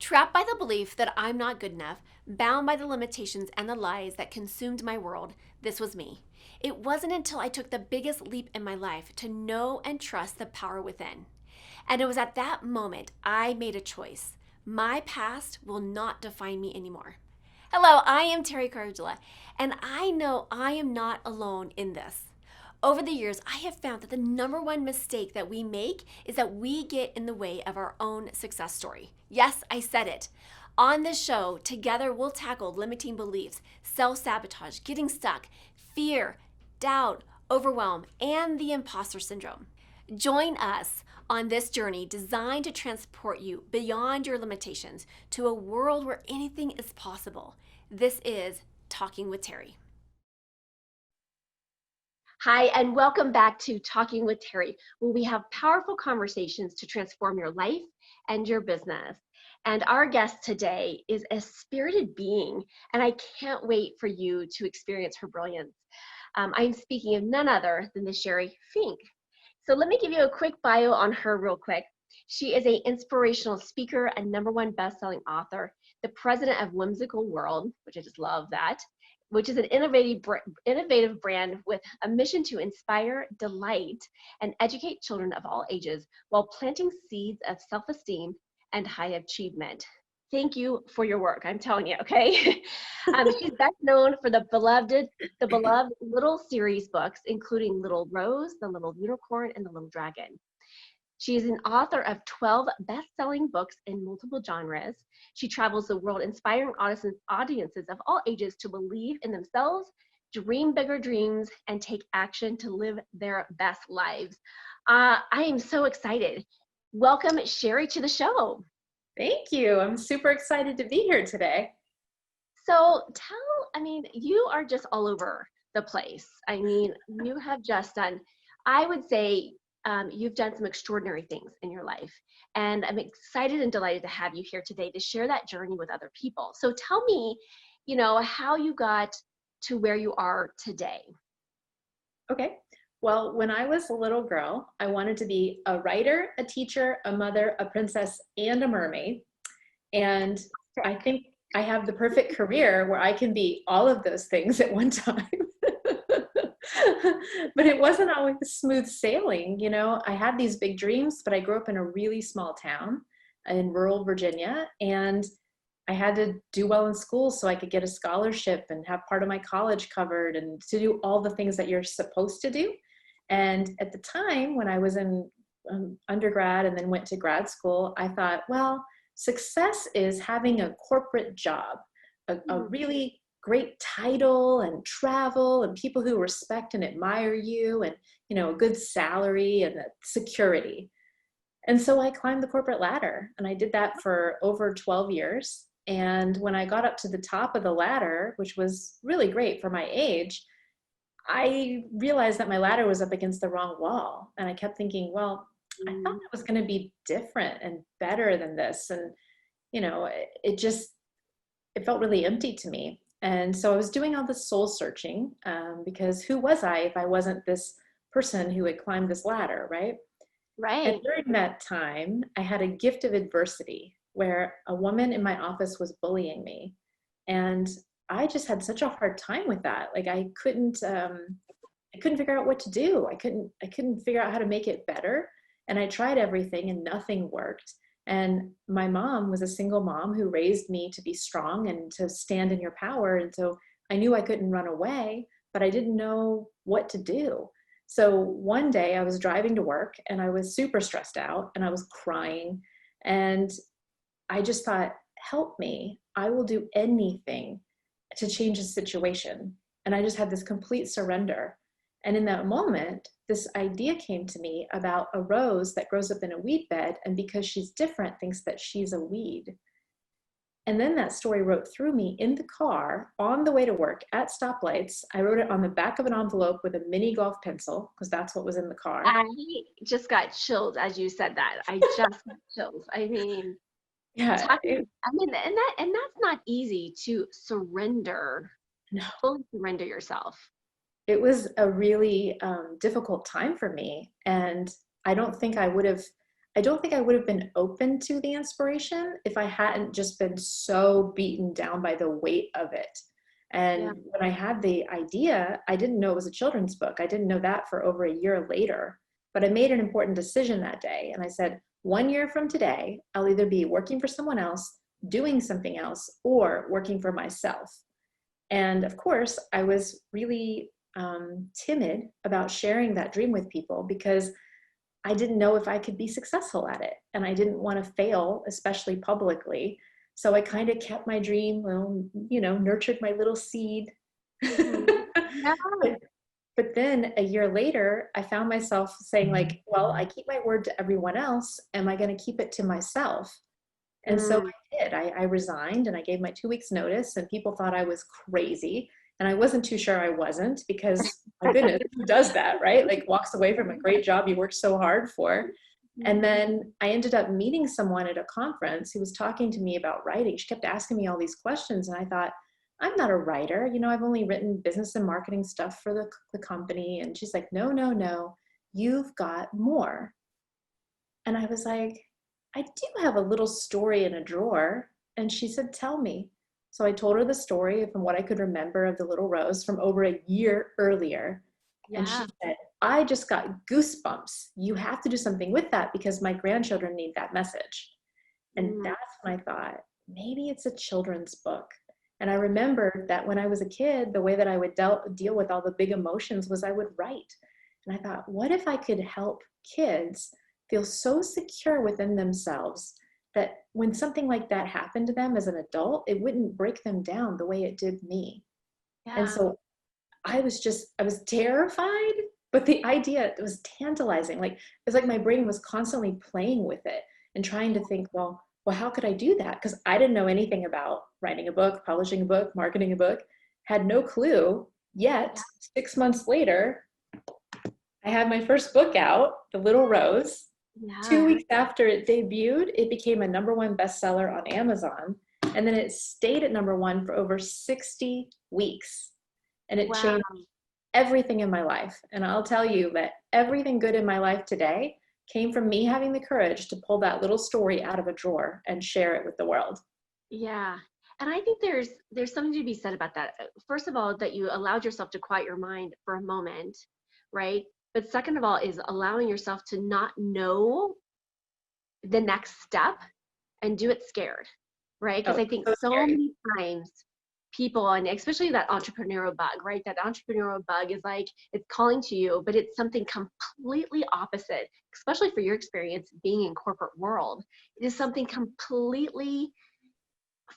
Trapped by the belief that I'm not good enough, bound by the limitations and the lies that consumed my world, this was me. It wasn't until I took the biggest leap in my life to know and trust the power within. And it was at that moment I made a choice. My past will not define me anymore. Hello, I am Teri and I know I am not alone in this. Over the years, I have found that the number one mistake that we make is that we get in the way of our own success story. Yes, I said it. On this show, together we'll tackle limiting beliefs, self sabotage, getting stuck, fear, doubt, overwhelm, and the imposter syndrome. Join us on this journey designed to transport you beyond your limitations to a world where anything is possible. This is Talking with Teri. Hi, and welcome back to Talking with Teri, where we have powerful conversations to transform your life and your business. And our guest today is a spirited being, and I can't wait for you to experience her brilliance. I'm speaking of none other than the Sheri Fink. So let me give you a quick bio on her real quick. She is an inspirational speaker, a #1 best-selling author, the president of Whimsical World, which I just love that, which is an innovative brand with a mission to inspire, delight, and educate children of all ages while planting seeds of self-esteem and high achievement. Thank you for your work. I'm telling you, okay? She's best known for the beloved Little series books, including Little Rose, The Little Unicorn, and The Little Dragon. She is an author of 12 best-selling books in multiple genres. She travels the world inspiring audiences of all ages to believe in themselves, dream bigger dreams, and take action to live their best lives. I am so excited. Welcome, Sheri, to the show. Thank you. I'm super excited to be here today. So you are just all over the place. I mean, you have just done, I would say, you've done some extraordinary things in your life. And I'm excited and delighted to have you here today to share that journey with other people. So tell me, how you got to where you are today. Okay. Well, when I was a little girl, I wanted to be a writer, a teacher, a mother, a princess, and a mermaid. And I think I have the perfect career where I can be all of those things at one time. But it wasn't always smooth sailing. I had these big dreams, but I grew up in a really small town in rural Virginia, and I had to do well in school so I could get a scholarship and have part of my college covered and to do all the things that you're supposed to do. And at the time when I was in undergrad and then went to grad school, I thought, well, success is having a corporate job, a really great title and travel and people who respect and admire you and, a good salary and security. And so I climbed the corporate ladder, and I did that for over 12 years. And when I got up to the top of the ladder, which was really great for my age, I realized that my ladder was up against the wrong wall. And I kept thinking, well, I thought it was going to be different and better than this. And, it felt really empty to me. And so I was doing all this soul searching because who was I if I wasn't this person who had climbed this ladder, right? Right. And during that time, I had a gift of adversity where a woman in my office was bullying me. And I just had such a hard time with that. Like I couldn't figure out what to do. I couldn't figure out how to make it better. And I tried everything and nothing worked. And my mom was a single mom who raised me to be strong and to stand in your power. And so I knew I couldn't run away, but I didn't know what to do. So one day I was driving to work and I was super stressed out and I was crying. And I just thought, help me. I will do anything to change the situation. And I just had this complete surrender. And in that moment, this idea came to me about a rose that grows up in a weed bed, and because she's different, thinks that she's a weed. And then that story wrote through me in the car on the way to work at stoplights. I wrote it on the back of an envelope with a mini golf pencil because that's what was in the car. I just got chills as you said that. I just got chills. I mean, yeah, and that's not easy to surrender, fully surrender yourself. It was a really difficult time for me. And I don't think I would have I don't think I would have been open to the inspiration if I hadn't just been so beaten down by the weight of it. And Yeah. when I had the idea, I didn't know it was a children's book. I didn't know that for over a year later. But I made an important decision that day. And I said, 1 year from today, I'll either be working for someone else, doing something else, or working for myself. And of course, I was really timid about sharing that dream with people because I didn't know if I could be successful at it. And I didn't want to fail, especially publicly. So I kind of kept my dream, well, nurtured my little seed. Yeah. But then a year later, I found myself saying like, well, I keep my word to everyone else. Am I going to keep it to myself? And so I did. I resigned and I gave my 2 weeks notice, and people thought I was crazy. And I wasn't too sure I wasn't, because my goodness, who does that, right? Like walks away from a great job you worked so hard for. And then I ended up meeting someone at a conference who was talking to me about writing. She kept asking me all these questions. And I thought, I'm not a writer. I've only written business and marketing stuff for the company. And she's like, no, you've got more. And I was like, I do have a little story in a drawer. And she said, tell me. So I told her the story from what I could remember of the little rose from over a year earlier. Yeah. And she said, I just got goosebumps. You have to do something with that because my grandchildren need that message. And that's when I thought, maybe it's a children's book. And I remembered that when I was a kid, the way that I would deal with all the big emotions was I would write. And I thought, what if I could help kids feel so secure within themselves that when something like that happened to them as an adult, it wouldn't break them down the way it did me. Yeah. And so I was terrified, but the idea, it was tantalizing. Like, it's like my brain was constantly playing with it and trying to think, well, how could I do that? Because I didn't know anything about writing a book, publishing a book, marketing a book, had no clue. Yet 6 months later, I had my first book out, The Little Rose. 2 weeks after it debuted, it became a #1 bestseller on Amazon. And then it stayed at #1 for over 60 weeks. And it changed everything in my life. And I'll tell you that everything good in my life today came from me having the courage to pull that little story out of a drawer and share it with the world. Yeah. And I think there's something to be said about that. First of all, that you allowed yourself to quiet your mind for a moment, right? But second of all is allowing yourself to not know the next step and do it scared, right? Because I think so many times people, and especially that entrepreneurial bug, right? That entrepreneurial bug is like, it's calling to you, but it's something completely opposite, especially for your experience being in corporate world. It is something completely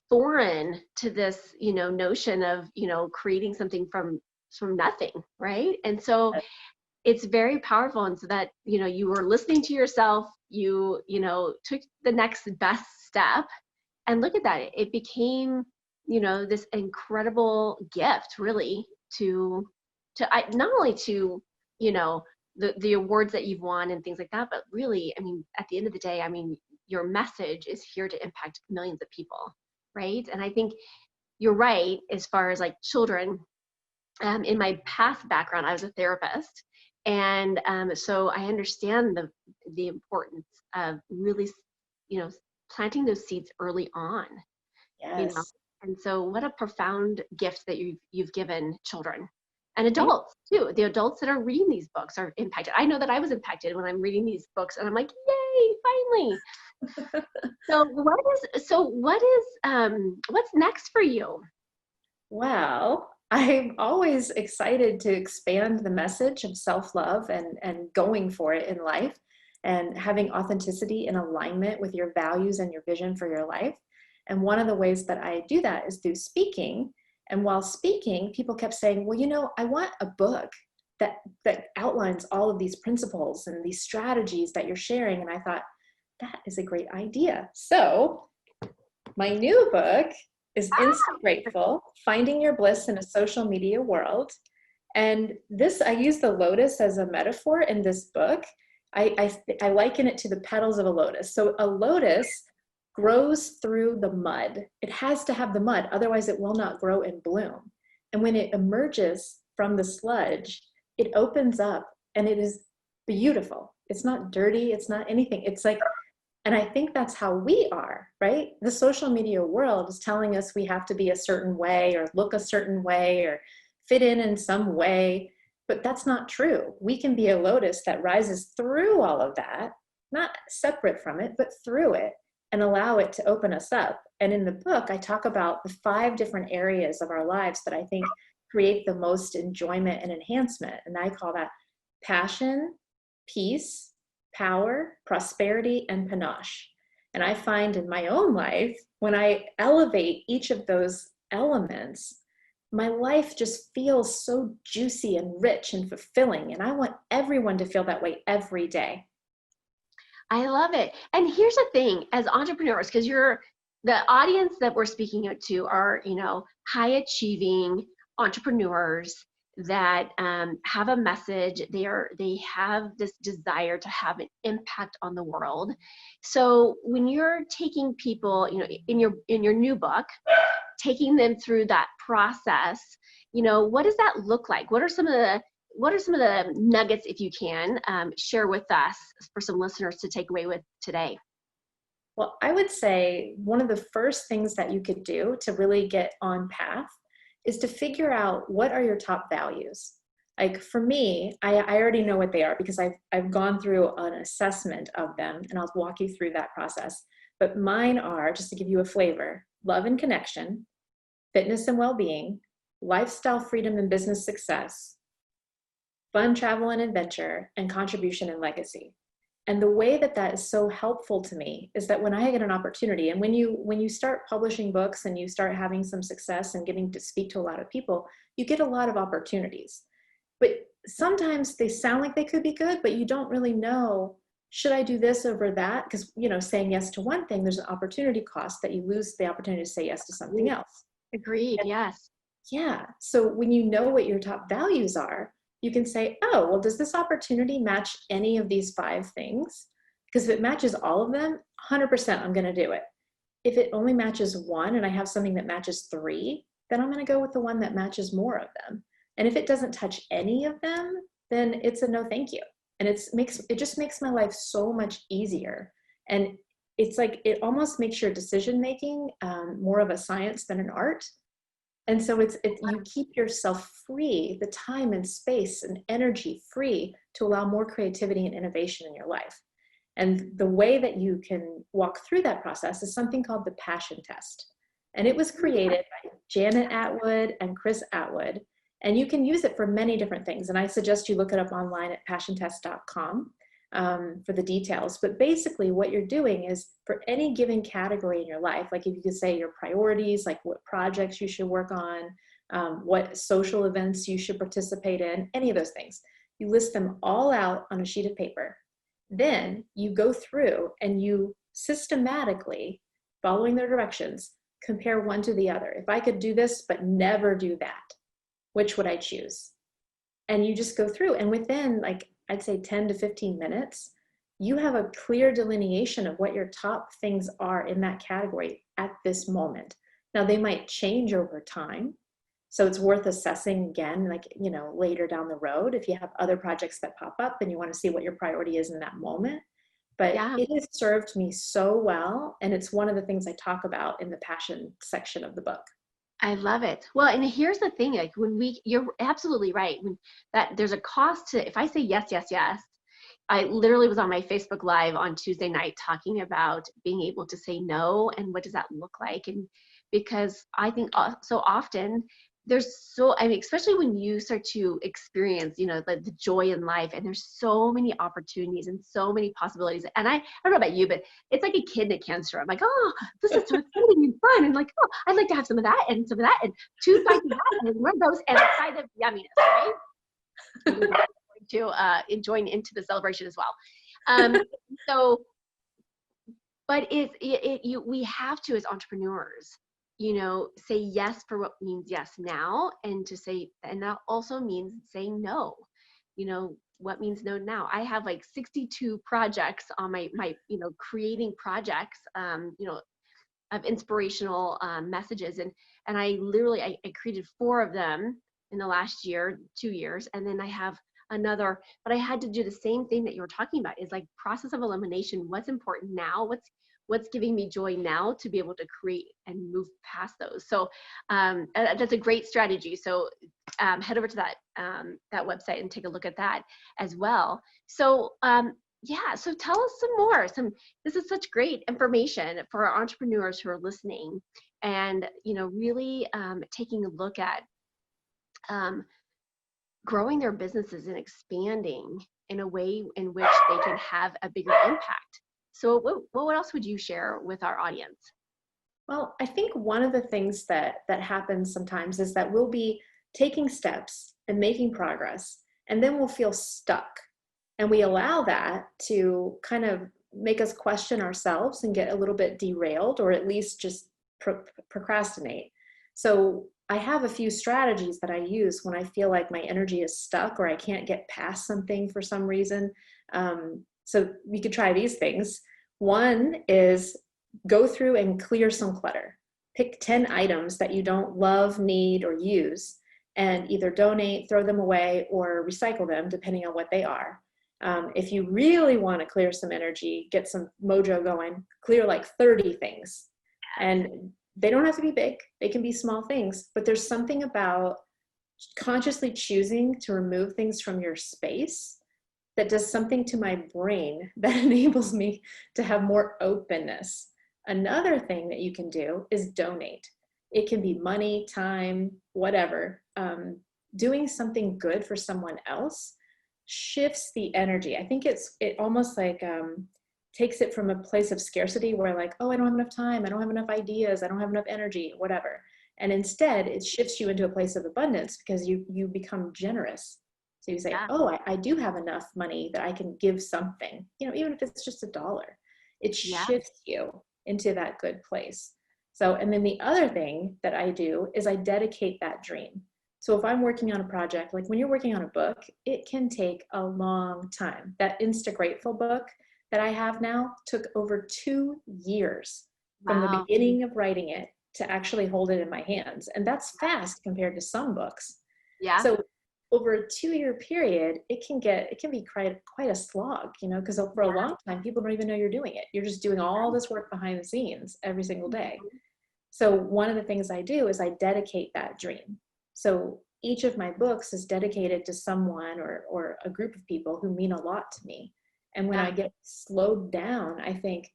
foreign to this, notion of, creating something from nothing, right? And so it's very powerful. And so that, you were listening to yourself, you took the next best step, and look at that. It became, this incredible gift really to not only to, the awards that you've won and things like that, but really, I mean, at the end of the day, I mean, your message is here to impact millions of people, right? And I think you're right as far as like children. In my past background, I was a therapist. And so I understand the importance of really, planting those seeds early on. Yes. And so what a profound gift that you've given children and adults too. The adults that are reading these books are impacted. I know that I was impacted when I'm reading these books, and I'm like, yay, finally. What's next for you? Well, I'm always excited to expand the message of self-love and going for it in life and having authenticity in alignment with your values and your vision for your life. And one of the ways that I do that is through speaking. And while speaking, people kept saying, well, I want a book that outlines all of these principles and these strategies that you're sharing. And I thought, that is a great idea. So my new book is Instant Grateful, Finding Your Bliss in a Social Media World. And I use the lotus as a metaphor in this book. I liken it to the petals of a lotus. So a lotus grows through the mud. It has to have the mud, otherwise it will not grow and bloom. And when it emerges from the sludge, it opens up and it is beautiful. It's not dirty. It's not anything. It's like, and I think that's how we are, right? The social media world is telling us we have to be a certain way or look a certain way or fit in some way, but that's not true. We can be a lotus that rises through all of that, not separate from it, but through it, and allow it to open us up. And in the book, I talk about the 5 different areas of our lives that I think create the most enjoyment and enhancement. And I call that passion, peace, power, prosperity, and panache. And I find in my own life, when I elevate each of those elements, my life just feels so juicy and rich and fulfilling. And I want everyone to feel that way every day. I love it. And here's the thing, as entrepreneurs, because the audience that we're speaking to are, high achieving entrepreneurs that have a message. They have this desire to have an impact on the world. So when you're taking people, in your new book, taking them through that process, what does that look like? What are some of the nuggets, if you can, share with us for some listeners to take away with today? Well, I would say one of the first things that you could do to really get on path is to figure out what are your top values. Like for me, I already know what they are because I've gone through an assessment of them, and I'll walk you through that process. But mine are, just to give you a flavor, love and connection, fitness and well-being, lifestyle freedom and business success, fun, travel and adventure, and contribution and legacy. And the way that is so helpful to me is that when I get an opportunity, and when you start publishing books and you start having some success and getting to speak to a lot of people, you get a lot of opportunities. But sometimes they sound like they could be good, but you don't really know, should I do this over that? Because, saying yes to one thing, there's an opportunity cost that you lose the opportunity to say yes to something else. Agreed, yes. Yeah. So when you know what your top values are, you can say, oh, well, does this opportunity match any of these 5 things? Because if it matches all of them, 100% I'm going to do it. If it only matches 1 and I have something that matches 3, then I'm going to go with the one that matches more of them. And if it doesn't touch any of them, then it's a no thank you. And it just makes my life so much easier. And it's like, it almost makes your decision making more of a science than an art. And so you keep yourself free, the time and space and energy free to allow more creativity and innovation in your life. And the way that you can walk through that process is something called the passion test. And it was created by Janet Atwood and Chris Atwood. And you can use it for many different things. And I suggest you look it up online at passiontest.com for the details. But basically what you're doing is, for any given category in your life, like if you could say your priorities, like what projects you should work on, what social events you should participate in, any of those things, you list them all out on a sheet of paper. Then you go through and you systematically, following their directions, compare one to the other. If I could do this but never do that, which would I choose? And you just go through, and within, like, I'd say 10 to 15 minutes, you have a clear delineation of what your top things are in that category at this moment. Now, they might change over time. So it's worth assessing again, like, later down the road, if you have other projects that pop up and you want to see what your priority is in that moment. But yeah, it has served me so well. And it's one of the things I talk about in the passion section of the book. I love it. Well, and here's the thing, like you're absolutely right. That there's a cost to, if I say yes, yes, yes, I literally was on my Facebook Live on Tuesday night talking about being able to say no and what does that look like. And because I think so often especially when you start to experience, the joy in life, and there's so many opportunities and so many possibilities. And I don't know about you, but it's like a kid in a candy store. I'm like, oh, this is so exciting and fun. And like, oh, I'd like to have some of that and some of that and 2 bites of that and one of those and a side of yumminess, right? To join into the celebration as well. But we have to, as entrepreneurs, say yes for what means yes now, and that also means saying no. What means no now. I have like 62 projects on my creating projects, of inspirational messages, and I literally I created 4 of them in the last 2 years, and then I have another. But I had to do the same thing that you were talking about, is like process of elimination. What's important now? What's giving me joy now, to be able to create and move past those. So that's a great strategy. So head over to that website and take a look at that as well. So yeah, so tell us some more. This is such great information for our entrepreneurs who are listening, and really taking a look at growing their businesses and expanding in a way in which they can have a bigger impact. So what else would you share with our audience? Well, I think one of the things that happens sometimes is that we'll be taking steps and making progress, and then we'll feel stuck. And we allow that to kind of make us question ourselves and get a little bit derailed, or at least just procrastinate. So I have a few strategies that I use when I feel like my energy is stuck or I can't get past something for some reason. So we could try these things. One is go through and clear some clutter. Pick 10 items that you don't love, need, or use, and either donate, throw them away, or recycle them, depending on what they are. If you really want to clear some energy, get some mojo going, clear like 30 things. And they don't have to be big. They can be small things, but there's something about consciously choosing to remove things from your space that does something to my brain that enables me to have more openness. Another thing that you can do is donate. It can be money, time, whatever. Doing something good for someone else shifts the energy. I think it almost like takes it from a place of scarcity where like, oh, I don't have enough time, I don't have enough ideas, I don't have enough energy, whatever. And instead it shifts you into a place of abundance because you become generous. So you say, Yeah. oh, I do have enough money that I can give something, even if it's just $1, it shifts you into that good place. So, and then the other thing that I do is I dedicate that dream. So if I'm working on a project, like when you're working on a book, it can take a long time. That Insta-Grateful book that I have now took over 2 years from the beginning of writing it to actually hold it in my hands. And that's fast compared to some books. Yeah. So over a 2-year period, it can be quite a slog, because for a long time, people don't even know you're doing it. You're just doing all this work behind the scenes every single day. So one of the things I do is I dedicate that dream. So each of my books is dedicated to someone or a group of people who mean a lot to me. And when I get slowed down, I think,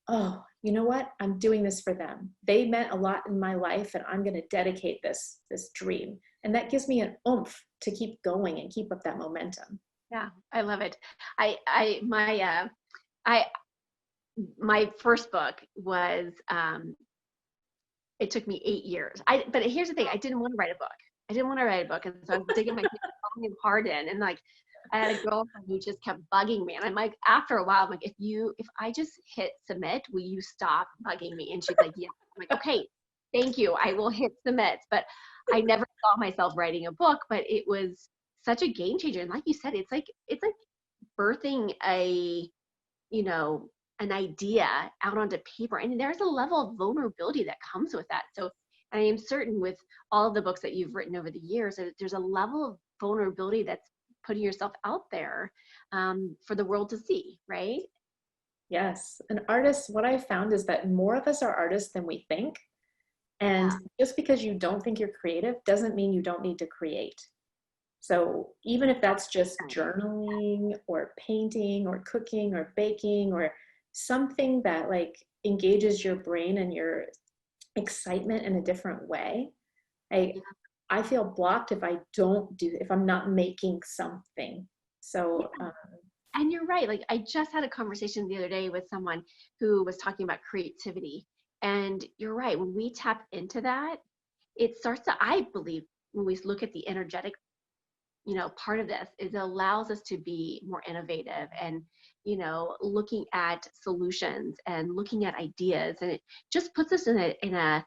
oh, you know what? I'm doing this for them. They meant a lot in my life, and I'm going to dedicate this dream. And that gives me an oomph to keep going and keep up that momentum. Yeah, I love it. My first book was, it took me 8 years. But here's the thing, I didn't want to write a book. And so I was digging my heels hard in, and like, I had a girlfriend who just kept bugging me. And I'm like, after a while, I'm like, if I just hit submit, will you stop bugging me? And she's like, yeah. I'm like, okay, thank you. I will hit submit. But I never saw myself writing a book, but it was such a game changer. And like you said, it's like birthing an idea out onto paper. And there's a level of vulnerability that comes with that. So I am certain with all of the books that you've written over the years, there's a level of vulnerability that's putting yourself out there for the world to see, right? Yes. And artists, what I found is that more of us are artists than we think. And just because you don't think you're creative doesn't mean you don't need to create. So even if that's just journaling or painting or cooking or baking or something that like engages your brain and your excitement in a different way, I feel blocked if I'm not making something. So, and you're right. Like I just had a conversation the other day with someone who was talking about creativity, and you're right. When we tap into that, it starts to, I believe, when we look at the energetic, part of this, it allows us to be more innovative and, looking at solutions and looking at ideas, and it just puts us in a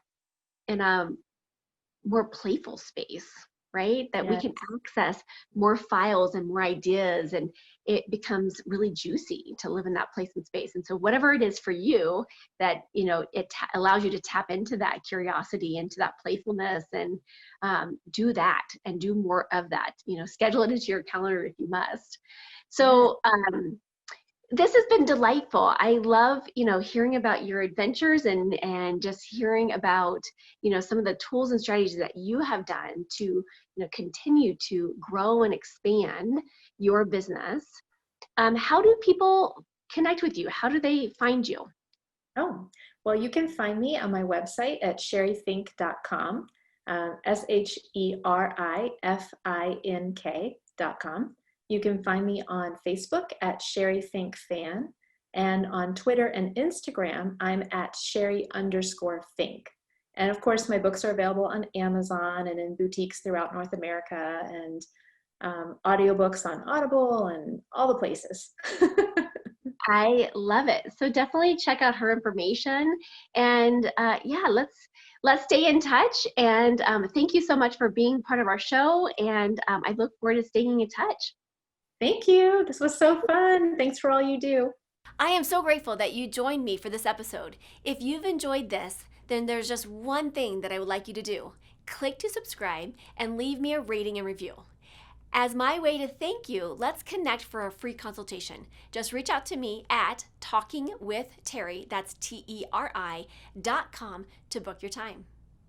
more playful space. right? That we Yeah. can access more files and more ideas, and it becomes really juicy to live in that place and space. And so whatever it is for you that, it allows you to tap into that curiosity, into that playfulness, and do that and do more of that, schedule it into your calendar if you must. Yeah. So, this has been delightful. I love, hearing about your adventures, and just hearing about, some of the tools and strategies that you have done to, continue to grow and expand your business. How do people connect with you? How do they find you? Oh, well, you can find me on my website at sherifink.com, SHERIFINK.com. You can find me on Facebook at Sheri Fink Fan, and on Twitter and Instagram, I'm at Sheri_Fink. And of course, my books are available on Amazon and in boutiques throughout North America, and audiobooks on Audible and all the places. I love it. So definitely check out her information, and yeah, let's stay in touch. And thank you so much for being part of our show. And I look forward to staying in touch. Thank you. This was so fun. Thanks for all you do. I am so grateful that you joined me for this episode. If you've enjoyed this, then there's just one thing that I would like you to do. Click to subscribe and leave me a rating and review. As my way to thank you, let's connect for a free consultation. Just reach out to me at talkingwithteri, that's TERI.com, to book your time.